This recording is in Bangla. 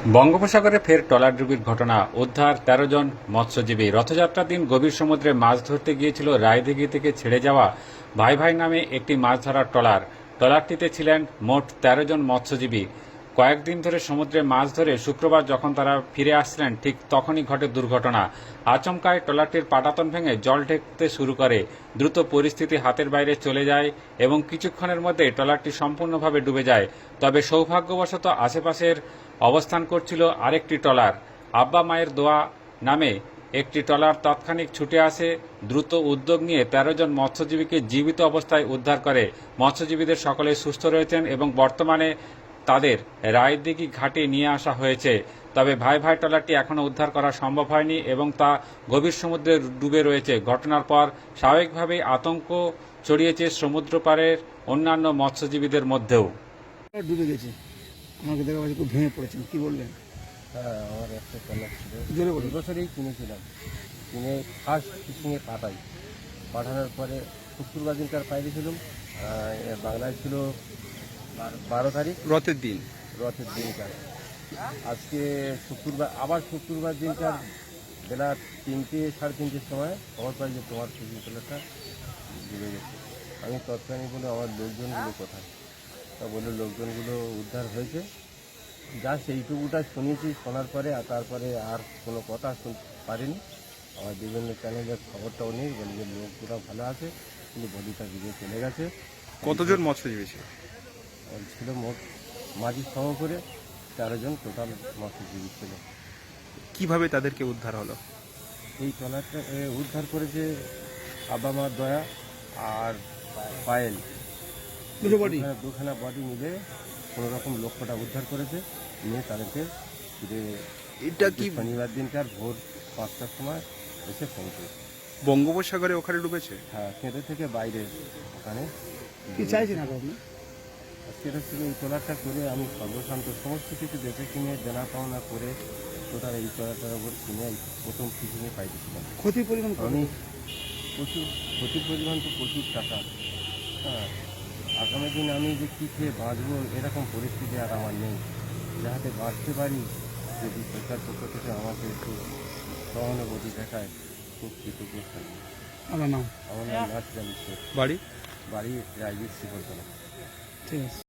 বঙ্গোপসাগরে ফের ট্রলারডুবির ঘটনা, উদ্ধার ১৩ জন মৎস্যজীবী। রথযাত্রার দিন গভীর সমুদ্রে মাছ ধরতে গিয়েছিল রায়দিঘি থেকে ছেড়ে যাওয়া ভাই ভাই নামে একটি মাছ ধরার ট্রলার। ট্রলারটিতে ছিলেন মোট ১৩ জন মৎস্যজীবী। কয়েকদিন ধরে সমুদ্রে মাছ ধরে শুক্রবার যখন তারা ফিরে আসছিলেন, ঠিক তখনই ঘটে দুর্ঘটনা। আচমকায় ট্রলারটির পাটাতন ভেঙে জল ঢুকতে শুরু করে। দ্রুত পরিস্থিতি হাতের বাইরে চলে যায় এবং কিছুক্ষণের মধ্যে ট্রলারটি সম্পূর্ণভাবে ডুবে যায়। তবে সৌভাগ্যবশত আশেপাশের অবস্থান করছিল আরেকটি ট্রলার। আব্বা মায়ের দোয়া নামে একটি ট্রলার তাৎক্ষণিক ছুটে আসে, দ্রুত উদ্যোগ নিয়ে ১৩ জন মৎস্যজীবীকে জীবিত অবস্থায় উদ্ধার করে। মৎস্যজীবীদের সকলে সুস্থ রয়েছেন এবং বর্তমানে তাদের রায়দিঘি ঘাটে নিয়ে আসা হয়েছে। তবে ভাই ভাই ট্রলারটি এখনও উদ্ধার করা সম্ভব হয়নি এবং তা গভীর সমুদ্রে ডুবে রয়েছে। ঘটনার পর স্বাভাবিকভাবেই আতঙ্ক ছড়িয়েছে সমুদ্র পাড়ের অন্যান্য মৎস্যজীবীদের মধ্যেও। ডুবে গেছে, আমাকে দেখা পাচ্ছি খুব ভেঙে পড়েছেন, কি বললেন? হ্যাঁ, আমার একটা ট্রলার ছিল, জোরে বলুন। বছরেই কিনেছিলাম। কিনে ফার্স্ট ফিশিংয়ে পাঠানোর পরে শুক্রবার দিনকার পাইয়েছিলাম। বাংলায় ছিল ১২ তারিখ রথের দিন। রথের দিনকার। আজকে শুক্রবার দিনকার বেলা ৩টে সাড়ে ৩টের সময় খবর পাই যে তোমার ফিশিং ট্রলারটা ডুবে গেছে। আমি তৎক্ষণিক বলে আমার লোকজনগুলো কোথায়, তা বলে লোকজনগুলো উদ্ধার হয়েছে। যা সেইটুকুটা শুনেছি, শোনার পরে আর তারপরে আর কোনো কথা শুনতে পারিনি। আমার বিভিন্ন চ্যানেলের খবরটাও নেই, বলে যে লোকগুলো ভালো আছে, কিন্তু বডিটা দিকে চলে গেছে। কতজন মৎস্যজীবী ছিল? ছিল মোট মাঝি সহ করে ১৩ জন টোটাল মৎস্যজীবী ছিল। কিভাবে তাদেরকে উদ্ধার হলো? এই ট্রলারটা উদ্ধার করেছে আব্বা মার দয়া আর পায়েল, দুটো বডি। দুখানা বডি মিলে কোনো রকম লক্ষ্যটা উদ্ধার করেছে, নিয়ে তাদেরকে ফিরে এটা কি শনিবার দিনকার ভোর ৫টার সময় এসে পৌঁছেছে। বঙ্গোপসাগরে ওখানে ডুবেছে? হ্যাঁ, কেঁদে থেকে বাইরে ওখানে। কি চাইছেন আপনি? সেটা থেকে এই ট্রলারটা করে আমি সর্বশান্ত সমস্ত কিছু দেখে কিনে দেনা পাওনা করে টোটাল এই ট্রলারটার উপর কিনে প্রথম ফিশিংয়ে পাইতেছিলাম। ক্ষতির পরিমাণ কত? আমি প্রচুর পরিমাণ তো প্রচুর টাকা। হ্যাঁ, আগামী দিন আমি যে কী খেয়ে বাঁচবো এরকম পরিস্থিতি আর আমার নেই। যাহাতে বাঁচতে পারি, যদি সরকার পক্ষ থেকে আমাকে একটু সহানুভূতি দেখায়, খুব কৃতজ্ঞ থাকবে। আমার নাম? আমার নাম নাসির আলী শেখ, বাড়ি? বাড়ি রাজবীর শিকলতলা। ঠিক আছে।